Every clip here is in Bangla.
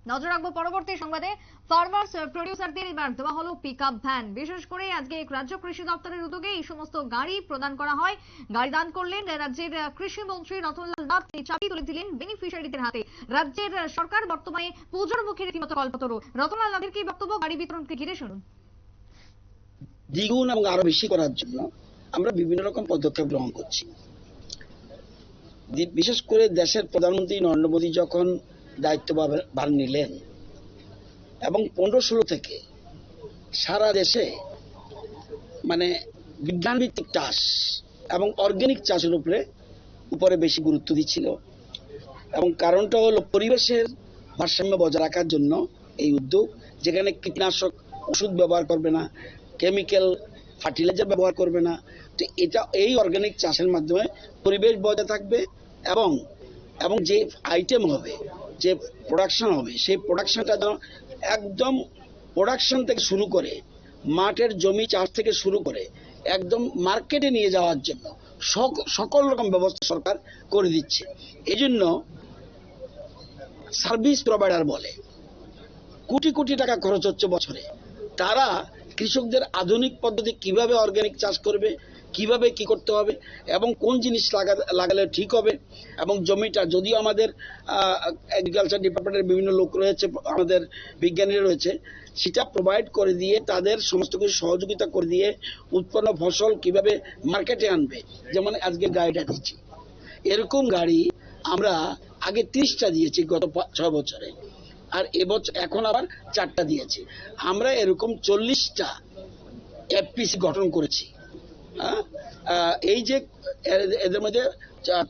নজর রাখবো পরবর্তী সংবাদে। ফার্মার্স প্রডিউসারদের এবার দেওয়া হলো পিকআপ ভ্যান। বিশেষ করে আজকে রাজ্য কৃষি দপ্তরের উদ্যোগে এই সমস্ত গাড়ি প্রদান করা হয়। গাড়ি দান করলেন রাজ্যের কৃষি মন্ত্রী রতনলাল নাথ। চাবি তুলে দিলেন বেনিফিশিয়ারিদের হাতে। রাজ্যের সরকার বর্তমানে পুজোর মুখে রীতিমতো কল্পতরু। রতনলাল নাথের কি বক্তব্য গাড়ি বিতরণকে ঘিরে, শুনুন। দ্বিগুণ এবং আরো বেশি করার জন্য আমরা বিভিন্ন রকম পদক্ষেপ গ্রহণ করছি। বিশেষ করে দেশের প্রধানমন্ত্রী নরেন্দ্র মোদী যখন দায়িত্ব ভার নিলেন এবং 15-16 থেকে সারা দেশে বিজ্ঞান ভিত্তিক চাষ এবং অর্গানিক চাষের উপরে বেশি গুরুত্ব দিচ্ছিল। এবং কারণটা হলো পরিবেশের ভারসাম্য বজায় রাখার জন্য এই উদ্যোগ, যেখানে কীটনাশক ওষুধ ব্যবহার করবে না, কেমিক্যাল ফার্টিলাইজার ব্যবহার করবে না। তো এটা এই অর্গানিক চাষের মাধ্যমে পরিবেশ বজায় থাকবে এবং এবং যে আইটেম হবে, যে প্রোডাকশন হবে, সেই প্রোডাকশনটা যেন একদম প্রোডাকশন থেকে শুরু করে মাঠের জমি চাষ থেকে শুরু করে একদম মার্কেটে নিয়ে যাওয়ার জন্য সকল রকম ব্যবস্থা সরকার করে দিচ্ছে। এই জন্য সার্ভিস প্রোভাইডার বলে কোটি কোটি টাকা খরচ হচ্ছে বছরে। তারা কৃষকদের আধুনিক পদ্ধতি কিভাবে অর্গানিক চাষ করবে, কিভাবে কি করতে হবে এবং কোন জিনিস লাগালে ঠিক হবে, এবং জমিটা যদিও আমাদের এগ্রিকালচার ডিপার্টমেন্টের বিভিন্ন লোক রয়েছে, আমাদের বিজ্ঞানীরা রয়েছে, সেটা প্রোভাইড করে দিয়ে তাদের সমস্ত কিছু সহযোগিতা করে দিয়ে উৎপন্ন ফসল কিভাবে মার্কেটে আনবে। যেমন আজকে গাড়িটা দিচ্ছি, এরকম গাড়ি আমরা আগে 30টা দিয়েছি গত 6 বছরে, আর এবছর এখন আবার 4টা দিয়েছি। আমরা এরকম 40টা এফপিসি গঠন করেছি। এই যে এদের মধ্যে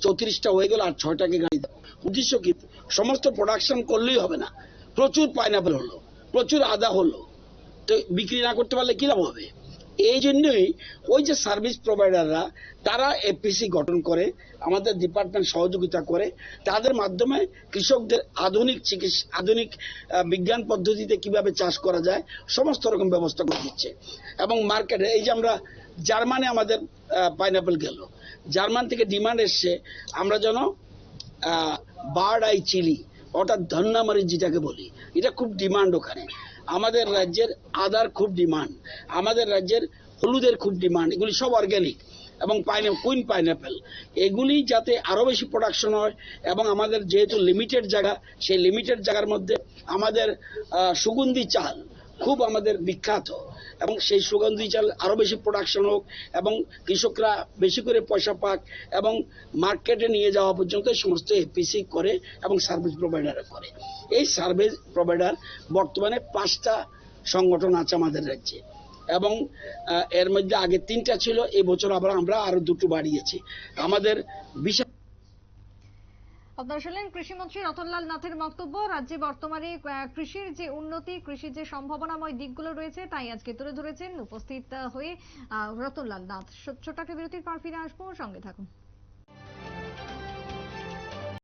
34টা হয়ে গেল আর 6টাকে গাড়ি দেবো। উদ্দেশ্য কি, সমস্ত প্রোডাকশন করলেই হবে না। প্রচুর পাইনাপেল হলো, প্রচুর আদা হলো, তো বিক্রি না করতে পারলে কি লাভ হবে? এই জন্যই ওই যে সার্ভিস প্রোভাইডাররা তারা এফপিসি গঠন করে, আমাদের ডিপার্টমেন্ট সহযোগিতা করে, তাদের মাধ্যমে কৃষকদের আধুনিক চিকিৎসা, আধুনিক বিজ্ঞান পদ্ধতিতে কিভাবে চাষ করা যায় সমস্ত রকম ব্যবস্থা করে দিচ্ছে। এবং মার্কেটে এই যে আমরা জার্মানে আমাদের পাইনাপেল গেল, জার্মান থেকে ডিমান্ড এসছে আমরা যেন বার্ড আই চিলি অর্থাৎ ধন্যামরিচ যেটাকে বলি, এটা খুব ডিমান্ড ওখানে। আমাদের রাজ্যের আদার খুব ডিমান্ড, আমাদের রাজ্যের হলুদের খুব ডিমান্ড। এগুলি সব অর্গ্যানিক এবং কুইন পাইনাপেল, এগুলি যাতে আরো বেশি প্রোডাকশন হয়। এবং আমাদের যেহেতু লিমিটেড জায়গা, সেই লিমিটেড জায়গার মধ্যে আমাদের সুগন্ধি চাল খুব আমাদের বিখ্যাত, এবং সেই সুগন্ধি চাল আরো বেশি প্রোডাকশন হোক এবং কৃষকরা বেশি করে পয়সা পাক এবং মার্কেটে নিয়ে যাওয়া পর্যন্ত সমস্ত এপিসি করে এবং সার্ভিস প্রোভাইডার করে। এই সার্ভিস প্রোভাইডার বর্তমানে 5টা সংগঠন আছে আমাদের রাজ্যে, এবং এর মধ্যে আগে 3টা ছিল, এই বছর আবার আমরা আরো 2টো বাড়িয়েছি। আমাদের বিশেষ আপনারা শুনলেন কৃষিমন্ত্রী রতনলাল নাথের বক্তব্য। রাজ্যে বর্তমানে কৃষির যে উন্নতি, কৃষির যে সম্ভাবনাময় দিকগুলো রয়েছে তাই আজকে তুলে ধরেছেন উপস্থিত হয়ে রতনলাল নাথ। ছোট্ট একটা বিরতির পর ফিরে আসবো, সঙ্গে থাকুন।